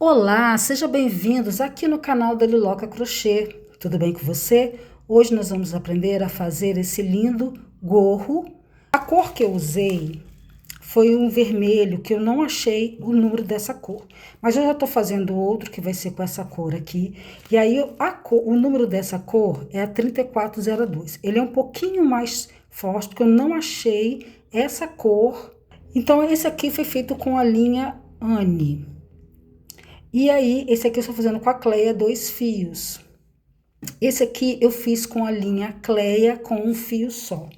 Olá, sejam bem-vindos aqui no canal da Liloca Crochê. Tudo bem com você? Hoje nós vamos aprender a fazer esse lindo gorro. A cor que eu usei foi um vermelho, que eu não achei o número dessa cor. Mas eu já tô fazendo outro que vai ser com essa cor aqui. E aí o número dessa cor é a 3402. Ele é um pouquinho mais forte, porque eu não achei essa cor. Então esse aqui foi feito com a linha Anne. E aí, esse aqui eu estou fazendo com a Cleia 2 fios. Esse aqui eu fiz com a linha Cleia com um fio só.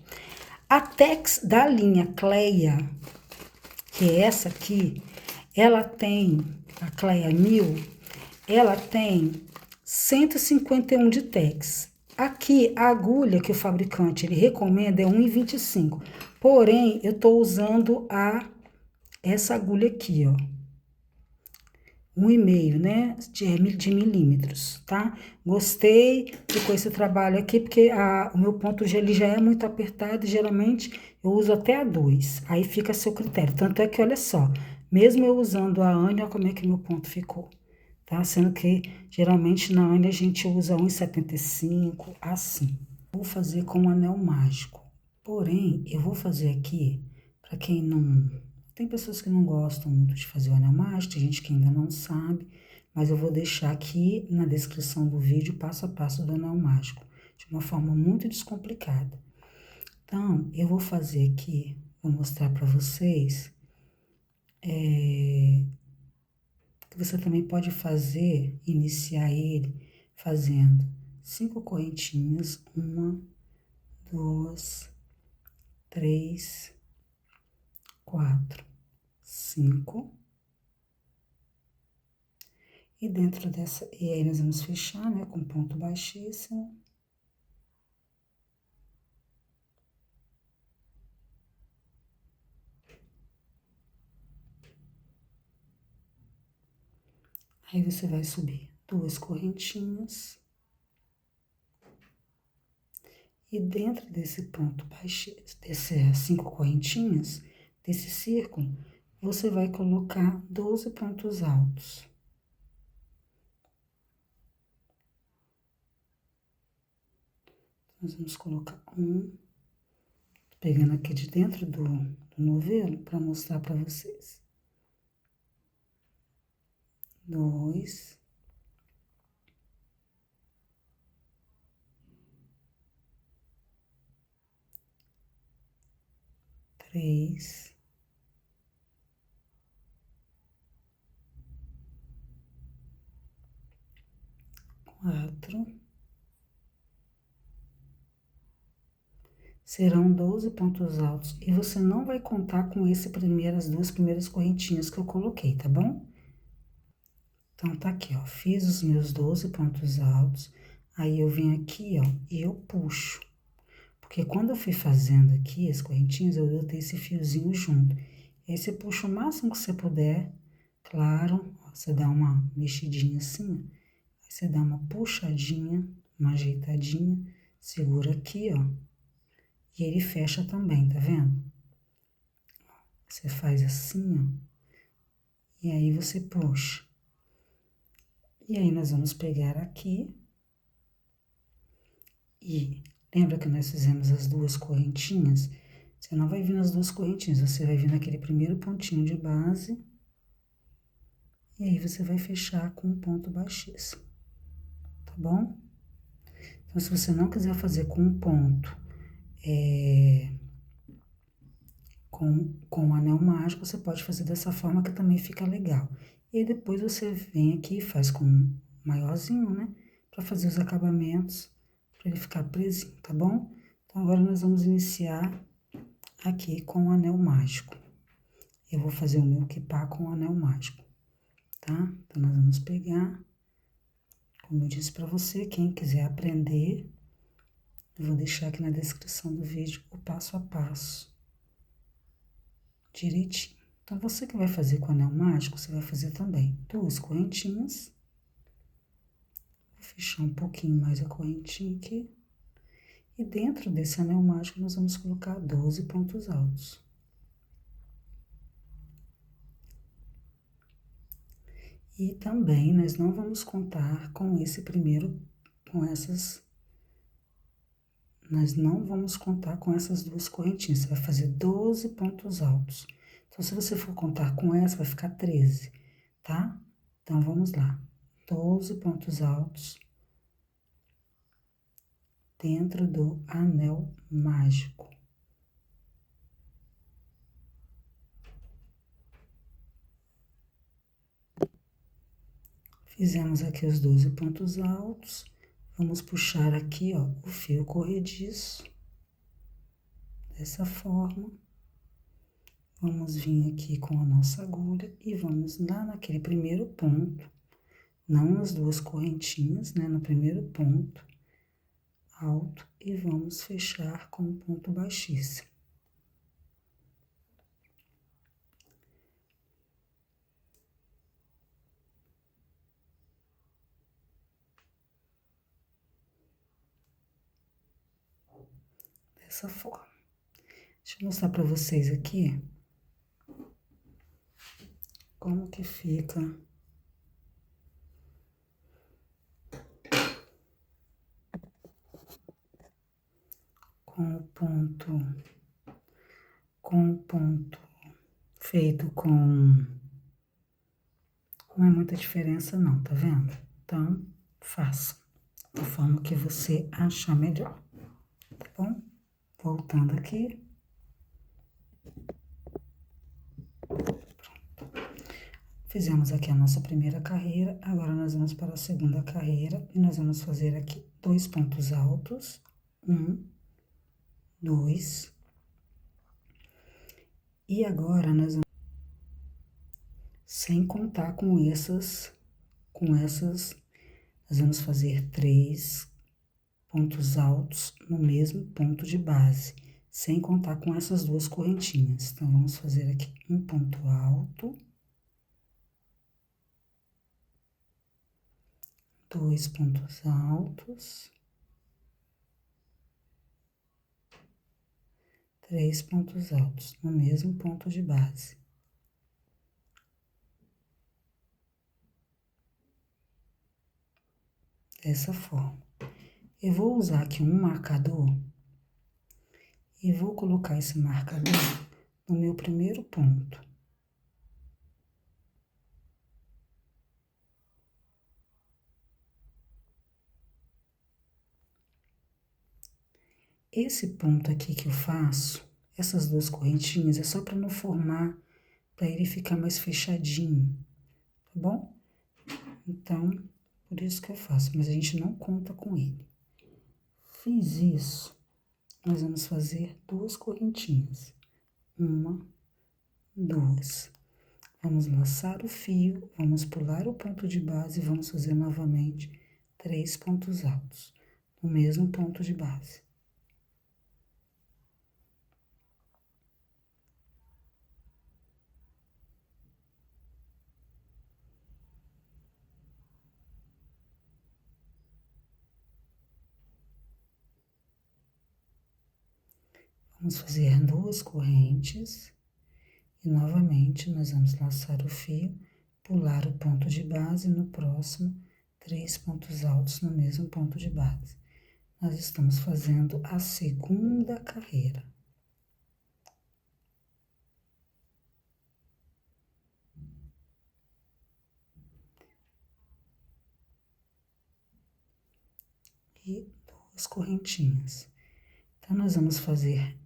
A Tex da linha Cleia, que é essa aqui, ela tem, a Cleia 1000, ela tem 151 de Tex. Aqui, a agulha que o fabricante ele recomenda é 1,25. Porém, eu tô usando essa agulha aqui, ó. 1,5, né, de milímetros, tá? Gostei com esse trabalho aqui, porque o meu ponto ele já é muito apertado e geralmente eu uso até a 2, aí fica a seu critério. Tanto é que, olha só, mesmo eu usando a Anne, olha como é que meu ponto ficou, tá? Sendo que geralmente na Anne a gente usa 1,75, assim. Vou fazer com um anel mágico, porém, eu vou fazer aqui, para quem não... Tem pessoas que não gostam muito de fazer o anel mágico, tem gente que ainda não sabe, mas eu vou deixar aqui na descrição do vídeo passo a passo do anel mágico, de uma forma muito descomplicada. Então, eu vou fazer aqui, vou mostrar para vocês, que você também pode fazer, iniciar ele fazendo 5 correntinhas, 1, 2, 3, 4, 5. E dentro dessa, e aí nós vamos fechar, né, com ponto baixíssimo. Aí você vai subir 2 correntinhas. E dentro desse ponto baixíssimo, dessas 5 correntinhas, desse círculo, você vai colocar 12 pontos altos. Nós vamos colocar pegando aqui de dentro do novelo para mostrar para vocês. 2. 3. 4. Serão 12 pontos altos e você não vai contar com as 2 primeiras correntinhas que eu coloquei, tá bom? Então, tá aqui, ó, fiz os meus 12 pontos altos, aí eu venho aqui, ó, e eu puxo. Porque quando eu fui fazendo aqui as correntinhas, eu botei esse fiozinho junto. E aí você puxa o máximo que você puder, claro, ó, você dá uma mexidinha assim, ó, aí você dá uma puxadinha, uma ajeitadinha, segura aqui, ó, e ele fecha também, tá vendo? Você faz assim, ó, e aí você puxa. E aí, nós vamos pegar aqui e lembra que nós fizemos as 2 correntinhas? Você não vai vir nas 2 correntinhas, você vai vir naquele primeiro pontinho de base e aí você vai fechar com um ponto baixíssimo, tá bom? Então, se você não quiser fazer com um ponto, com o anel mágico, você pode fazer dessa forma que também fica legal. E aí, depois você vem aqui e faz com um maiorzinho, né? Pra fazer os acabamentos, pra ele ficar presinho, tá bom? Então, agora nós vamos iniciar aqui com o anel mágico. Eu vou fazer o meu kipá com o anel mágico, tá? Então, nós vamos pegar, como eu disse pra você, quem quiser aprender, eu vou deixar aqui na descrição do vídeo o passo a passo, direitinho. Então, você que vai fazer com o anel mágico, você vai fazer também 2 correntinhas. Vou fechar um pouquinho mais a correntinha aqui. E dentro desse anel mágico, nós vamos colocar 12 pontos altos. E também nós não vamos contar com esse primeiro, nós não vamos contar com essas duas correntinhas. Você vai fazer 12 pontos altos. Então, se você for contar com essa, vai ficar 13, tá? Então, vamos lá. 12 pontos altos dentro do anel mágico. Fizemos aqui os 12 pontos altos. Vamos puxar aqui, ó, o fio corrediço. Dessa forma. Vamos vir aqui com a nossa agulha e vamos lá naquele primeiro ponto. Não nas duas correntinhas, né? No primeiro ponto alto. E vamos fechar com um ponto baixíssimo. Dessa forma. Deixa eu mostrar para vocês aqui como que fica com o ponto feito com... Não é muita diferença não, tá vendo? Então, faça da forma que você achar melhor, tá bom? Voltando aqui. Fizemos aqui a nossa primeira carreira, agora nós vamos para a segunda carreira e nós vamos fazer aqui 2 pontos altos, 1, 2, e agora nós vamos, sem contar com essas, nós vamos fazer 3 pontos altos no mesmo ponto de base, sem contar com essas duas correntinhas. Então, vamos fazer aqui um ponto alto, 2 pontos altos, 3 pontos altos no mesmo ponto de base. Dessa forma. Eu vou usar aqui um marcador e vou colocar esse marcador no meu primeiro ponto. Esse ponto aqui que eu faço, essas duas correntinhas, é só para não formar, para ele ficar mais fechadinho, tá bom? Então, por isso que eu faço, mas a gente não conta com ele. Fiz isso, nós vamos fazer 2 correntinhas. 1, 2. Vamos laçar o fio, vamos pular o ponto de base e vamos fazer novamente 3 pontos altos, no mesmo ponto de base. Vamos fazer 2 correntes e novamente nós vamos laçar o fio, pular o ponto de base e no próximo 3 pontos altos no mesmo ponto de base. Nós estamos fazendo a segunda carreira. E 2 correntinhas. Então, nós vamos fazer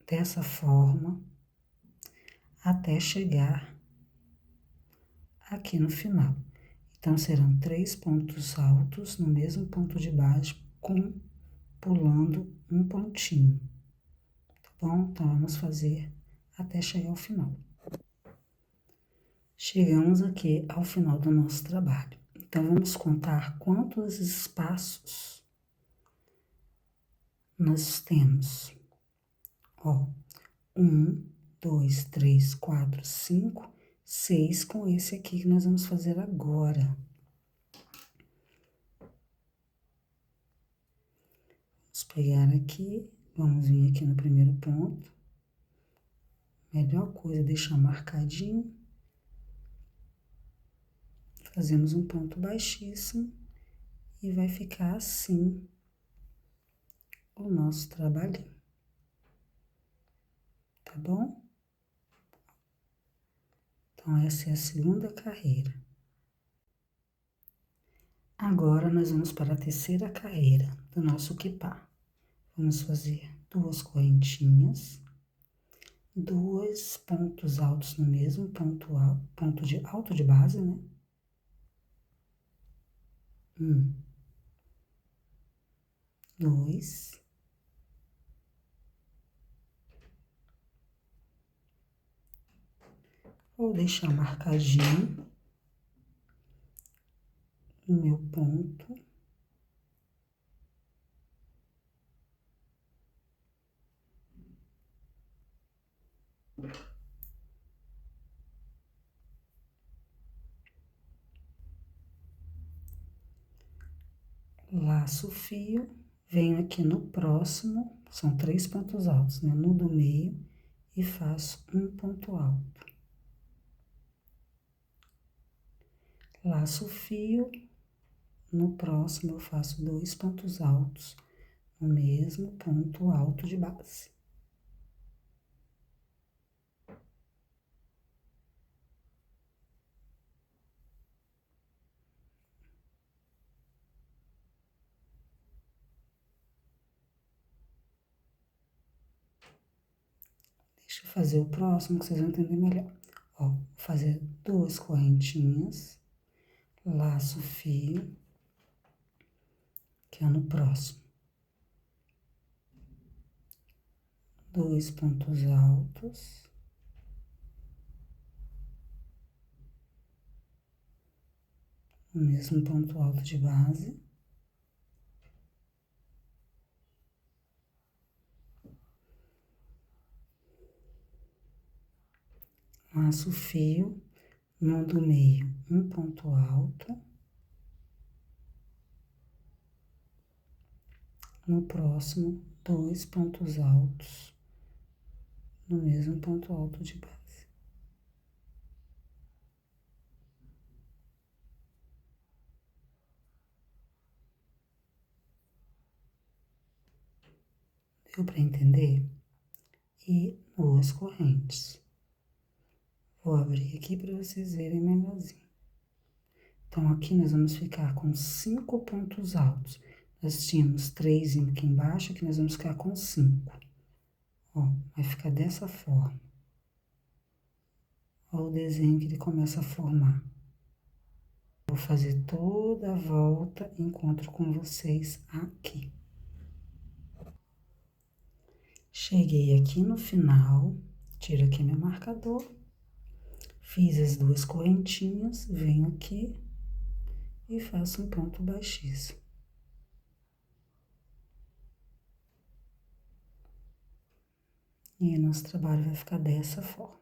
dessa forma até chegar aqui no final. Então, serão 3 pontos altos no mesmo ponto de base, pulando um pontinho, tá bom? Então, vamos fazer até chegar ao final. Chegamos aqui ao final do nosso trabalho. Então, vamos contar quantos espaços nós temos. Ó, 1, 2, 3, 4, 5, 6 com esse aqui que nós vamos fazer agora. Vamos pegar aqui, vamos vir aqui no primeiro ponto. Melhor coisa é deixar marcadinho. Fazemos um ponto baixíssimo e vai ficar assim o nosso trabalhinho, tá bom? Então, essa é a segunda carreira. Agora, nós vamos para a terceira carreira do nosso quipá. Vamos fazer 2 correntinhas, 2 pontos altos no mesmo ponto alto de base, né? 1, 2, vou deixar marcadinho o meu ponto. Laço o fio, venho aqui no próximo, são 3 pontos altos, né? No do meio, e faço um ponto alto. Laço o fio, no próximo eu faço 2 pontos altos, no mesmo ponto alto de base. Deixa eu fazer o próximo que vocês vão entender melhor. Ó, vou fazer 2 correntinhas, laço o fio, que é no próximo. 2 pontos altos. No mesmo ponto alto de base. Laço o fio, no do meio, um ponto alto. No próximo, 2 pontos altos, no mesmo ponto alto de base. Deu para entender? E 2 correntes. Vou abrir aqui para vocês verem melhorzinho. Então, aqui nós vamos ficar com 5 pontos altos. Nós tínhamos 3 aqui embaixo, aqui nós vamos ficar com 5. Ó, vai ficar dessa forma. Ó o desenho que ele começa a formar. Vou fazer toda a volta e encontro com vocês aqui. Cheguei aqui no final, tiro aqui meu marcador, fiz as 2 correntinhas, venho aqui e faço um ponto baixíssimo. E nosso trabalho vai ficar dessa forma.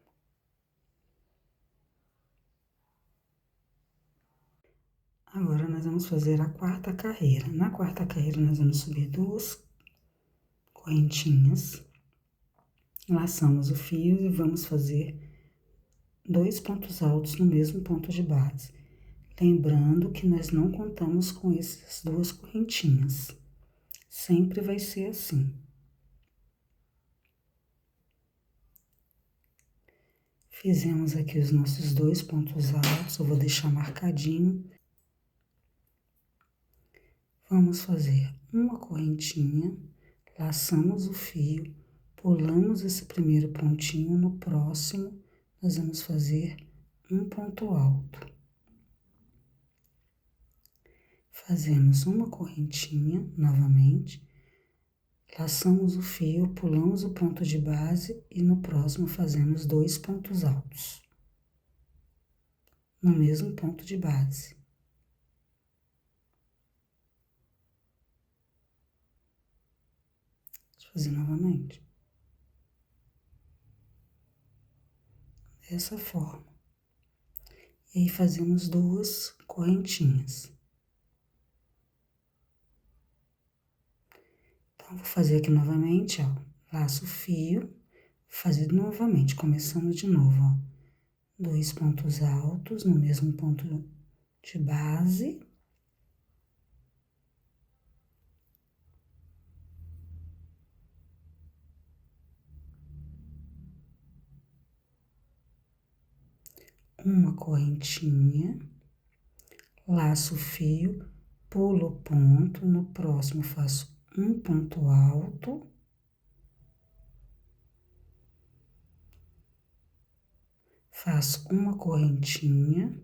Agora, nós vamos fazer a quarta carreira. Na quarta carreira, nós vamos subir 2 correntinhas, laçamos o fio e vamos fazer 2 pontos altos no mesmo ponto de base. Lembrando que nós não contamos com essas 2 correntinhas. Sempre vai ser assim. Fizemos aqui os nossos 2 pontos altos, eu vou deixar marcadinho. Vamos fazer uma correntinha, laçamos o fio, pulamos esse primeiro pontinho, no próximo nós vamos fazer um ponto alto. Fazemos uma correntinha novamente, laçamos o fio, pulamos o ponto de base e no próximo fazemos 2 pontos altos, no mesmo ponto de base. Deixa eu fazer novamente. Dessa forma. E aí fazemos 2 correntinhas. Então, vou fazer aqui novamente, ó, laço o fio, fazer novamente, começando de novo, ó, 2 pontos altos no mesmo ponto de base. Uma correntinha, laço o fio, pulo o ponto, no próximo faço um ponto alto, faço uma correntinha,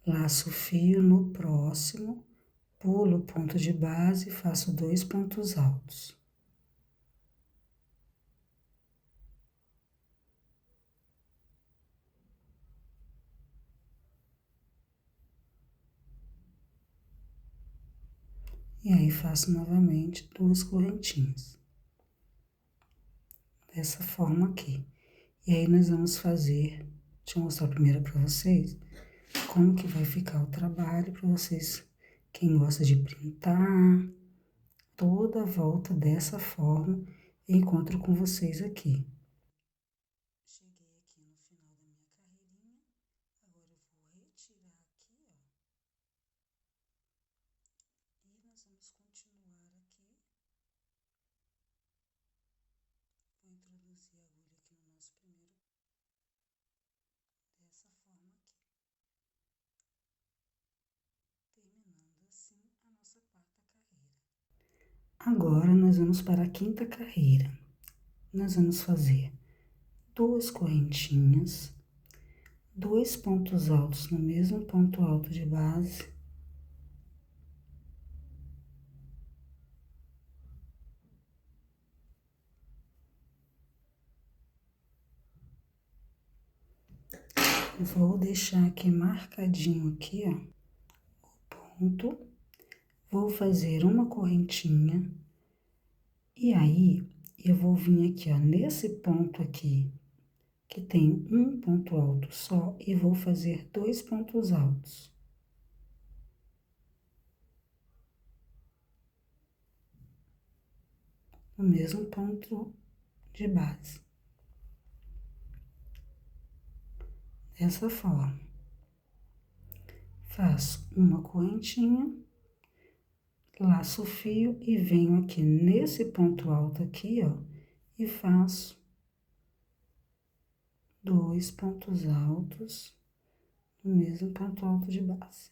laço o fio, no próximo, pulo o ponto de base e faço 2 pontos altos. E aí, faço novamente 2 correntinhas. Dessa forma aqui. E aí, nós vamos fazer, deixa eu mostrar primeiro para vocês, como que vai ficar o trabalho para vocês, quem gosta de printar, toda a volta dessa forma, eu encontro com vocês aqui. Cheguei aqui no final da minha carreirinha, agora eu vou retirar aqui, ó. E nós vamos continuar aqui. Vou introduzir a agulha aqui no nosso primeiro, dessa forma aqui. Terminando assim a nossa quarta carreira. Agora, nós vamos para a quinta carreira. Nós vamos fazer 2 correntinhas, 2 pontos altos no mesmo ponto alto de base. Vou deixar aqui marcadinho aqui, ó, o ponto. Vou fazer uma correntinha. E aí, eu vou vir aqui, ó, nesse ponto aqui, que tem um ponto alto só, e vou fazer 2 pontos altos. No mesmo ponto de base. Dessa forma. Faço uma correntinha, laço o fio e venho aqui nesse ponto alto aqui, ó, e faço 2 pontos altos no mesmo ponto alto de base.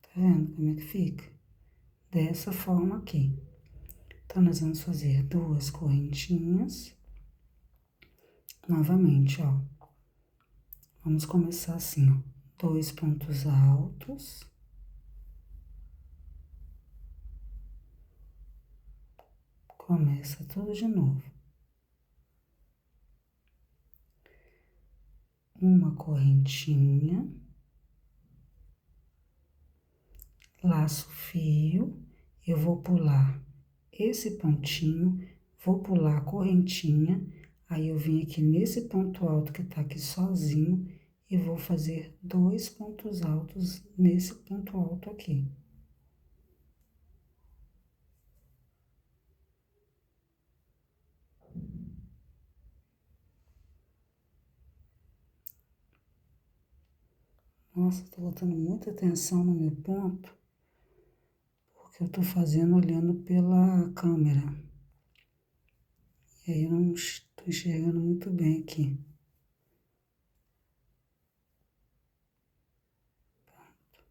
Tá vendo como é que fica? Dessa forma aqui. Então, nós vamos fazer 2 correntinhas. Novamente, ó. Vamos começar assim, ó. 2 pontos altos. Começa tudo de novo. Uma correntinha. Laço o fio. Eu vou pular esse pontinho, vou pular a correntinha, aí eu vim aqui nesse ponto alto que tá aqui sozinho e vou fazer 2 pontos altos nesse ponto alto aqui. Nossa, tô botando muita atenção no meu ponto, porque eu tô fazendo olhando pela câmera. E aí eu não tô enxergando muito bem aqui. Pronto.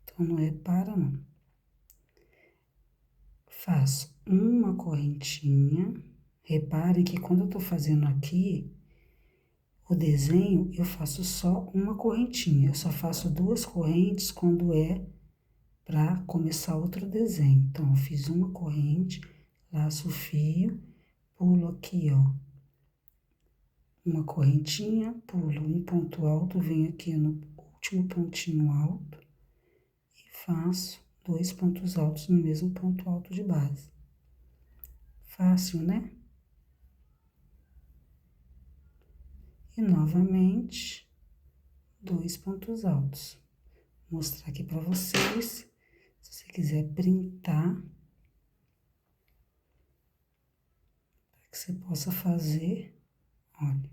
Então, não repara, não. Faço uma correntinha. Repare que quando eu tô fazendo aqui, o desenho, eu faço só uma correntinha. Eu só faço 2 correntes quando é para começar outro desenho. Então, eu fiz uma corrente, laço o fio, pulo aqui, ó, uma correntinha, pulo um ponto alto, venho aqui no último pontinho alto e faço 2 pontos altos no mesmo ponto alto de base. Fácil, né? E novamente, 2 pontos altos. Vou mostrar aqui para vocês Se você quiser printar, para que você possa fazer, olha.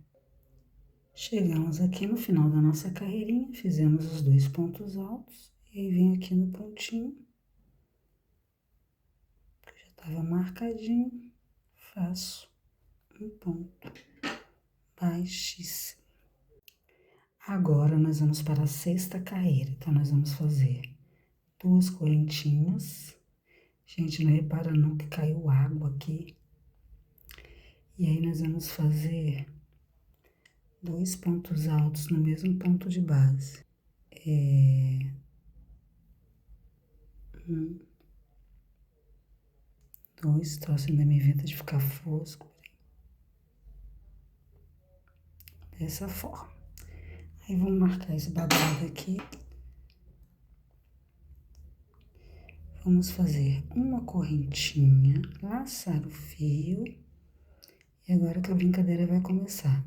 Chegamos aqui no final da nossa carreirinha, fizemos os 2 pontos altos, e aí venho aqui no pontinho, que já estava marcadinho, faço um ponto baixíssimo. Agora, nós vamos para a 6ª carreira, então nós vamos fazer 2 correntinhas. Gente, não repara não que caiu água aqui. E aí, nós vamos fazer 2 pontos altos no mesmo ponto de base. Um, 2, troço ainda me inventa de ficar fosco. Dessa forma. Aí, vamos marcar esse babado aqui. Vamos fazer uma correntinha, laçar o fio. E agora que a brincadeira vai começar.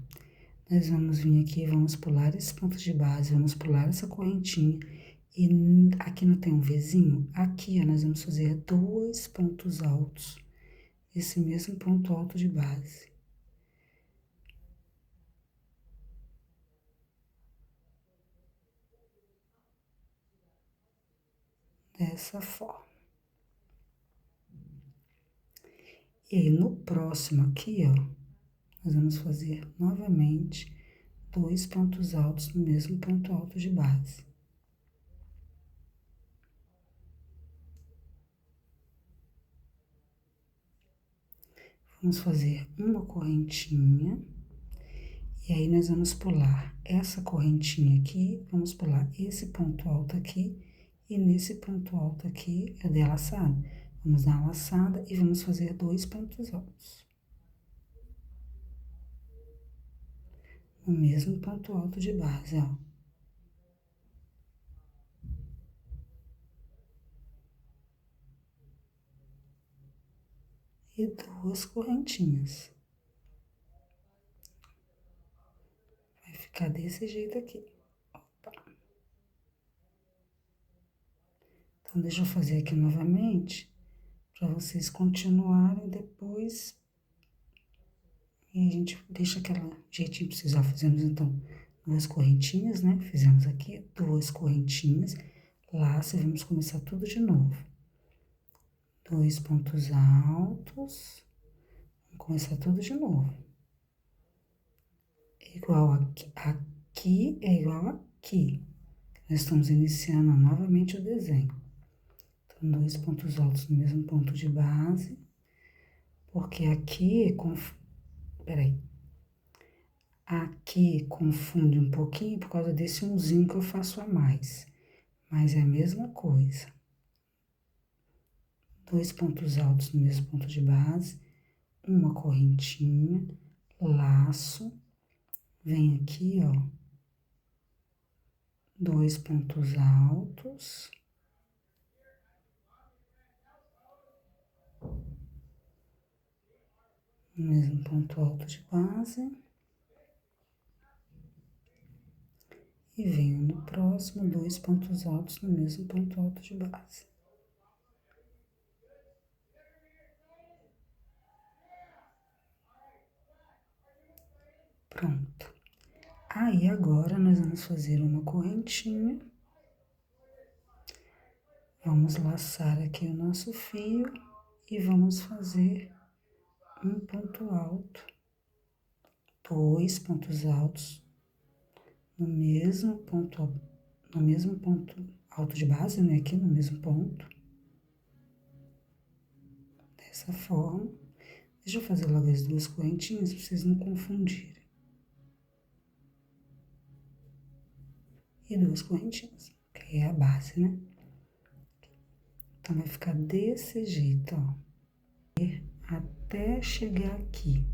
Nós vamos vir aqui, vamos pular esse ponto de base, vamos pular essa correntinha. E aqui não tem um Vzinho? Aqui, ó, nós vamos fazer 2 pontos altos. Esse mesmo ponto alto de base. Dessa forma. E aí, no próximo aqui, ó, nós vamos fazer novamente 2 pontos altos no mesmo ponto alto de base. Vamos fazer uma correntinha, e aí nós vamos pular essa correntinha aqui, vamos pular esse ponto alto aqui, e nesse ponto alto aqui, eu dei a laçada. Vamos dar uma laçada e vamos fazer 2 pontos altos. No mesmo ponto alto de base, ó. E 2 correntinhas. Vai ficar desse jeito aqui. Opa. Então, deixa eu fazer aqui novamente, para vocês continuarem depois. E a gente deixa aquela jeitinho pra vocês, ó. Fizemos, então, 2 correntinhas, né? Fizemos aqui 2 correntinhas. Laça e vamos começar tudo de novo. 2 pontos altos. Vamos começar tudo de novo. Igual aqui é igual aqui. Nós estamos iniciando novamente o desenho. Então, 2 pontos altos no mesmo ponto de base. Porque aqui, peraí. Aqui confunde um pouquinho por causa desse umzinho que eu faço a mais. Mas é a mesma coisa. 2 pontos altos no mesmo ponto de base, uma correntinha, laço, vem aqui, ó, 2 pontos altos, no mesmo ponto alto de base, e venho no próximo, 2 pontos altos no mesmo ponto alto de base. Pronto. Aí, agora, nós vamos fazer uma correntinha. Vamos laçar aqui o nosso fio e vamos fazer um ponto alto. 2 pontos altos no mesmo ponto alto de base, né? Aqui no mesmo ponto. Dessa forma. Deixa eu fazer logo as 2 correntinhas para vocês não confundirem. E 2 correntinhas, que é a base, né? Então, vai ficar desse jeito, ó. Até chegar aqui.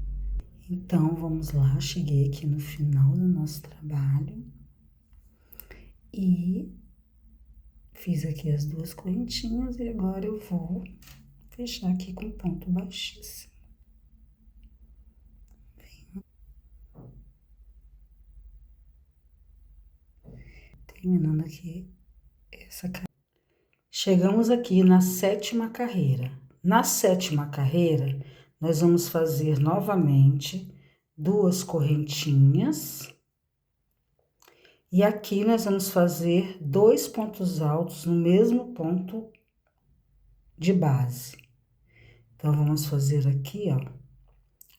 Então, vamos lá, cheguei aqui no final do nosso trabalho. E fiz aqui as 2 correntinhas e agora eu vou fechar aqui com ponto baixíssimo. Terminando aqui essa carreira. Chegamos aqui na 7ª carreira. Na 7ª carreira, nós vamos fazer novamente 2 correntinhas. E aqui nós vamos fazer 2 pontos altos no mesmo ponto de base. Então, vamos fazer aqui, ó,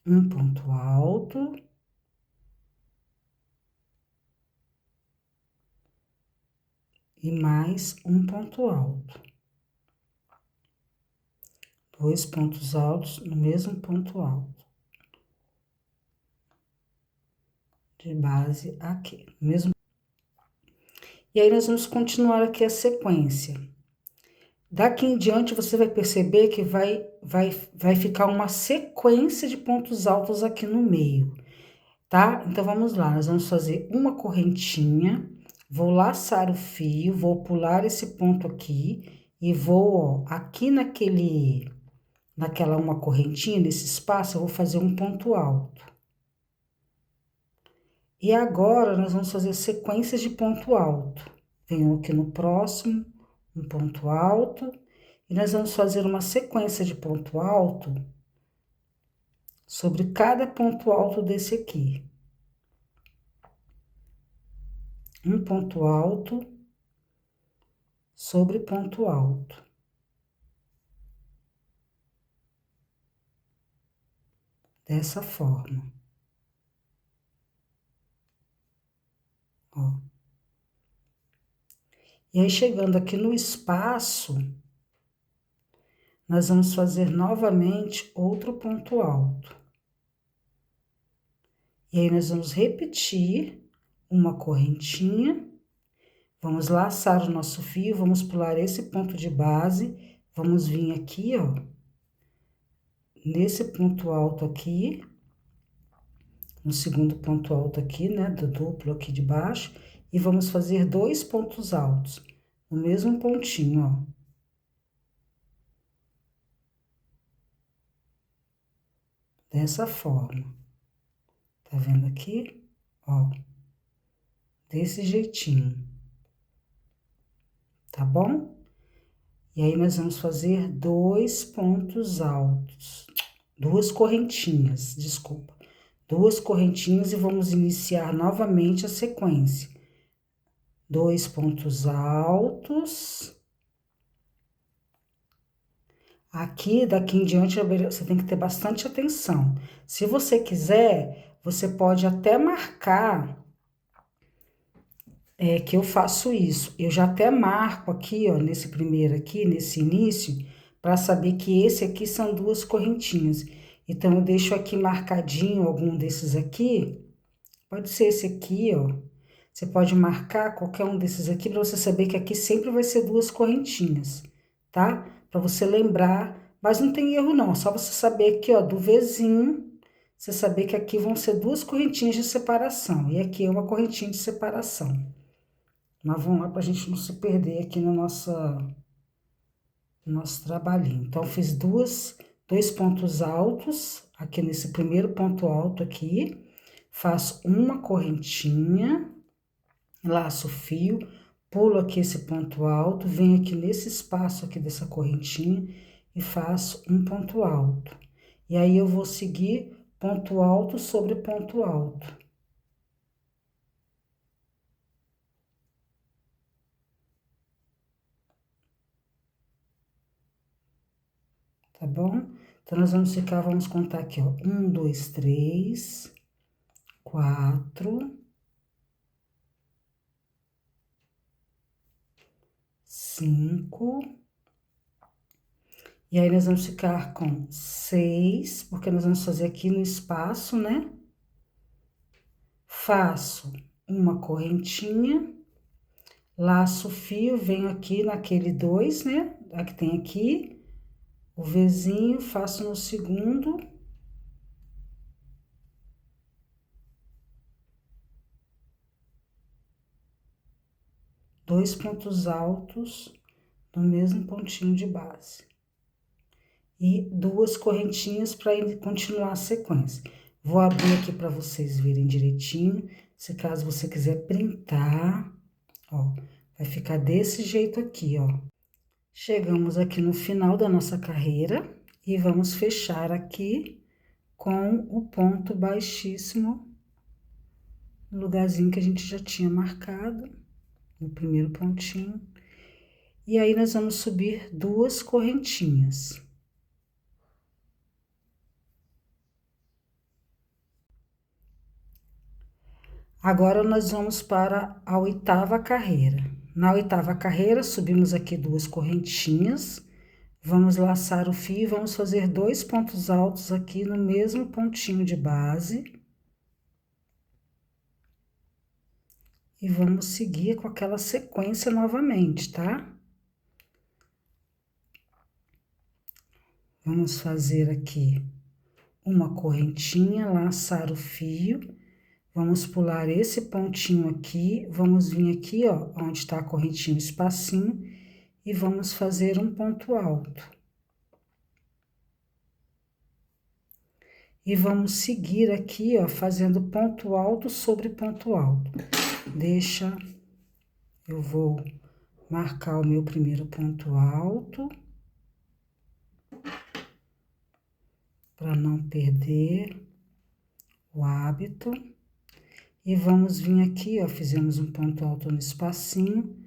um ponto alto. E mais um ponto alto. 2 pontos altos no mesmo ponto alto. De base aqui, mesmo. E aí, nós vamos continuar aqui a sequência. Daqui em diante, você vai perceber que vai ficar uma sequência de pontos altos aqui no meio, tá? Então, vamos lá, nós vamos fazer uma correntinha, vou laçar o fio, vou pular esse ponto aqui e vou, ó, aqui naquela uma correntinha, nesse espaço, eu vou fazer um ponto alto. E agora, nós vamos fazer sequências de ponto alto. Venho aqui no próximo, um ponto alto, e nós vamos fazer uma sequência de ponto alto sobre cada ponto alto desse aqui. Um ponto alto sobre ponto alto. Dessa forma. Ó. E aí, chegando aqui no espaço, nós vamos fazer novamente outro ponto alto. E aí, nós vamos repetir uma correntinha, vamos laçar o nosso fio, vamos pular esse ponto de base, vamos vir aqui, ó, nesse ponto alto aqui, no segundo ponto alto aqui, né, do duplo aqui de baixo, e vamos fazer 2 pontos altos, no mesmo pontinho, ó. Dessa forma. Tá vendo aqui? Ó. Desse jeitinho. Tá bom? E aí, nós vamos fazer 2 pontos altos. 2 correntinhas, desculpa. 2 correntinhas e vamos iniciar novamente a sequência. 2 pontos altos. Aqui, daqui em diante, você tem que ter bastante atenção. Se você quiser, você pode até marcar que eu faço isso. Eu já até marco aqui, ó, nesse primeiro aqui, nesse início, para saber que esse aqui são 2 correntinhas. Então, eu deixo aqui marcadinho algum desses aqui. Pode ser esse aqui, ó. Você pode marcar qualquer um desses aqui para você saber que aqui sempre vai ser 2 correntinhas, tá? Para você lembrar, mas não tem erro não, só você saber aqui, ó, do Vzinho, você saber que aqui vão ser 2 correntinhas de separação, e aqui é uma correntinha de separação. Mas vamos lá pra gente não se perder aqui no nosso trabalhinho. Então, fiz 2 pontos altos, aqui nesse primeiro ponto alto aqui, faço uma correntinha, laço o fio, pulo aqui esse ponto alto, venho aqui nesse espaço aqui dessa correntinha e faço um ponto alto. E aí, eu vou seguir ponto alto sobre ponto alto. Tá bom? Então, nós vamos contar aqui, ó, 1, 2, 3, 4, 5, e aí nós vamos ficar com 6, porque nós vamos fazer aqui no espaço, né? Faço uma correntinha, laço o fio, venho aqui naquele 2, né? Aqui tem aqui, o Vzinho, faço no segundo. Dois pontos altos no mesmo pontinho de base. E 2 correntinhas para continuar a sequência. Vou abrir aqui para vocês verem direitinho. Se caso você quiser printar, ó, vai ficar desse jeito aqui, ó. Chegamos aqui no final da nossa carreira e vamos fechar aqui com o ponto baixíssimo, no lugarzinho que a gente já tinha marcado, no primeiro pontinho. E aí, nós vamos subir 2 correntinhas. Agora, nós vamos para a 8ª carreira. Na 8ª carreira, subimos aqui 2 correntinhas, vamos laçar o fio e vamos fazer 2 pontos altos aqui no mesmo pontinho de base. E vamos seguir com aquela sequência novamente, tá? Vamos fazer aqui uma correntinha, laçar o fio, vamos pular esse pontinho aqui, vamos vir aqui, ó, onde tá a correntinha, o espacinho, e vamos fazer um ponto alto. E vamos seguir aqui, ó, fazendo ponto alto sobre ponto alto. Eu vou marcar o meu primeiro ponto alto, para não perder o hábito. E vamos vir aqui, ó, fizemos um ponto alto no espacinho,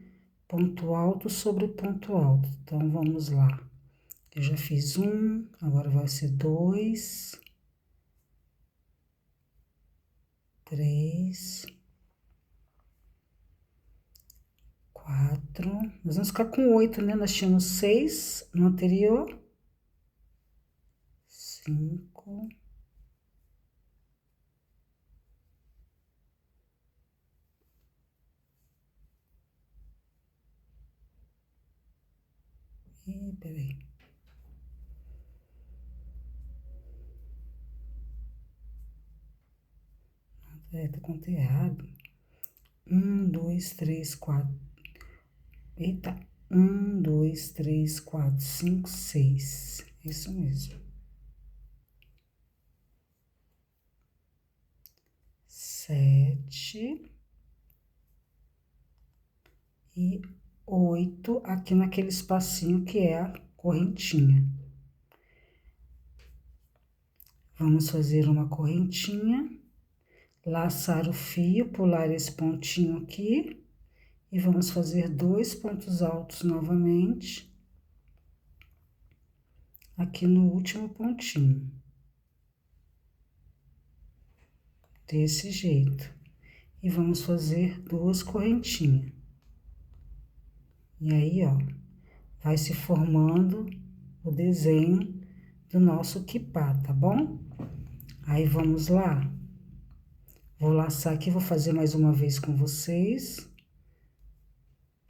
ponto alto sobre ponto alto. Então, vamos lá. Eu já fiz um, agora vai ser 2, 3, 4. Nós vamos ficar com 8, né? Nós tínhamos 6 no anterior. 5. Ih, peraí. Tá contei errado. 1, 2, 3, 4. Eita. 1, 2, 3, 4, 5, 6. Isso mesmo. 7 e 8 aqui naquele espacinho que é a correntinha. Vamos fazer uma correntinha, laçar o fio, pular esse pontinho aqui e vamos fazer 2 pontos altos novamente aqui no último pontinho. Desse jeito. E vamos fazer 2 correntinhas. E aí, ó, vai se formando o desenho do nosso quipá, tá bom? Aí, vamos lá. Vou laçar aqui, vou fazer mais uma vez com vocês,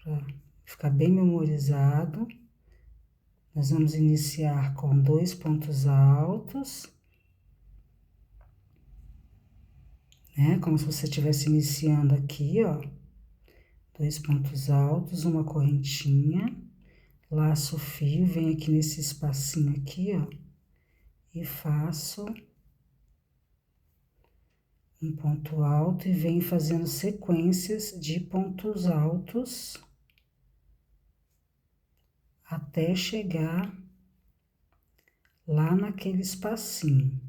pra ficar bem memorizado. Nós vamos iniciar com 2 pontos altos, né? Como se você estivesse iniciando aqui, ó. 2 pontos altos, uma correntinha, laço o fio, venho aqui nesse espacinho aqui, ó, e faço um ponto alto e venho fazendo sequências de pontos altos até chegar lá naquele espacinho.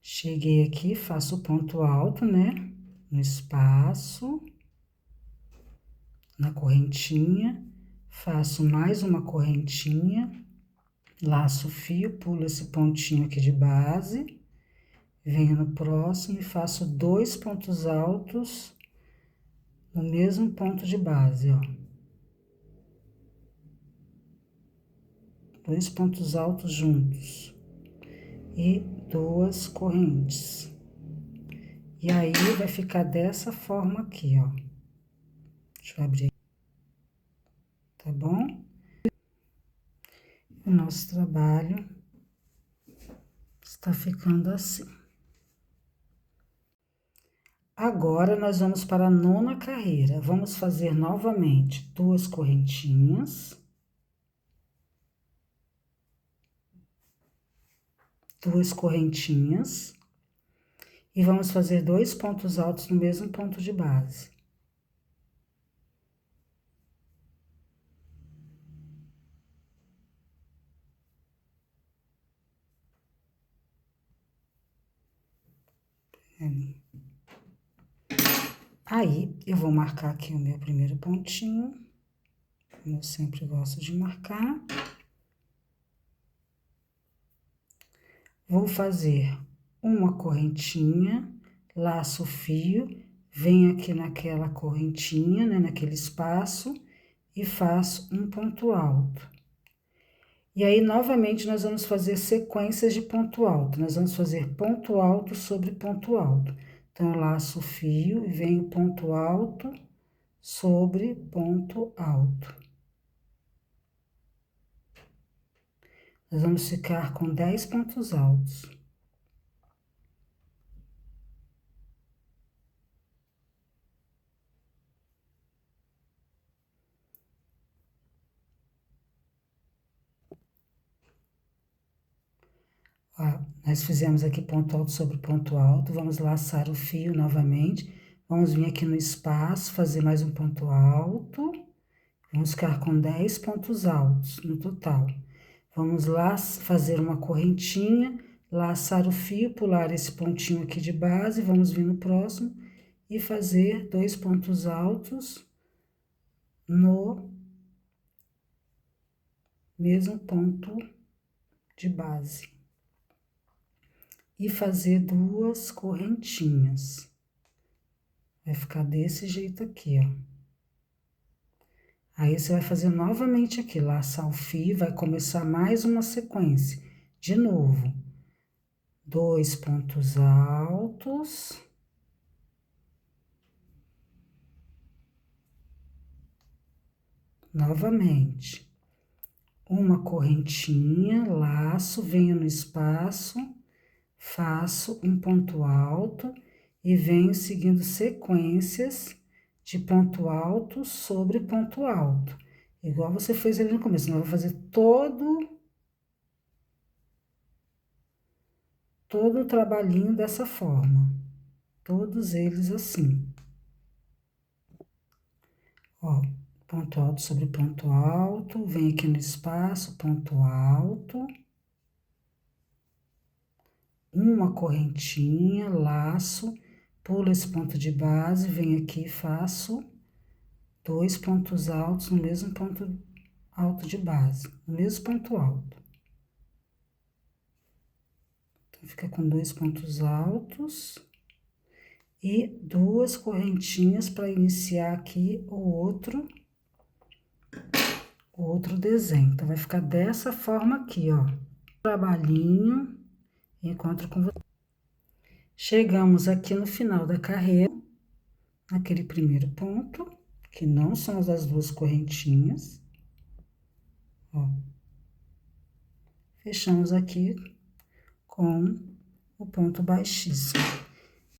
Cheguei aqui, faço o ponto alto, né? No espaço, na correntinha, faço mais uma correntinha, laço o fio, pulo esse pontinho aqui de base, venho no próximo e faço 2 pontos altos no mesmo ponto de base, ó. 2 pontos altos juntos e 2 correntes. E aí, vai ficar dessa forma aqui, ó. Deixa eu abrir. Tá bom? O nosso trabalho está ficando assim. Agora, nós vamos para a 9ª carreira. Vamos fazer novamente 2 correntinhas. 2 correntinhas. E vamos fazer 2 pontos altos no mesmo ponto de base. Aí, eu vou marcar aqui o meu primeiro pontinho, como eu sempre gosto de marcar. Vou fazer uma correntinha, laço o fio, venho aqui naquela correntinha, né, naquele espaço, e faço um ponto alto. E aí, novamente, nós vamos fazer sequências de ponto alto. Nós vamos fazer ponto alto sobre ponto alto. Então, eu laço o fio e venho ponto alto sobre ponto alto. Nós vamos ficar com 10 pontos altos. Ó, nós fizemos aqui ponto alto sobre ponto alto, vamos laçar o fio novamente, vamos vir aqui no espaço, fazer mais um ponto alto, vamos ficar com 10 pontos altos no total. Vamos lá fazer uma correntinha, laçar o fio, pular esse pontinho aqui de base, vamos vir no próximo e fazer 2 pontos altos no mesmo ponto de base. E fazer 2 correntinhas. Vai ficar desse jeito aqui, ó. Aí, você vai fazer novamente aqui, laçar o fio, vai começar mais uma sequência. De novo, 2 pontos altos. Novamente, uma correntinha, laço, venho no espaço, faço um ponto alto e venho seguindo sequências de ponto alto sobre ponto alto. Igual você fez ali no começo, nós vamos fazer todo o trabalhinho dessa forma. Todos eles assim. Ó, ponto alto sobre ponto alto, vem aqui no espaço, ponto alto. Uma correntinha, laço, pulo esse ponto de base, venho aqui e faço 2 pontos altos no mesmo ponto alto de base, no mesmo ponto alto. Então, fica com 2 pontos altos e 2 correntinhas para iniciar aqui o outro desenho. Então, vai ficar dessa forma aqui, ó. Trabalhinho, encontro com você. Chegamos aqui no final da carreira, naquele primeiro ponto, que não são as 2 correntinhas, ó. Fechamos aqui com o ponto baixíssimo.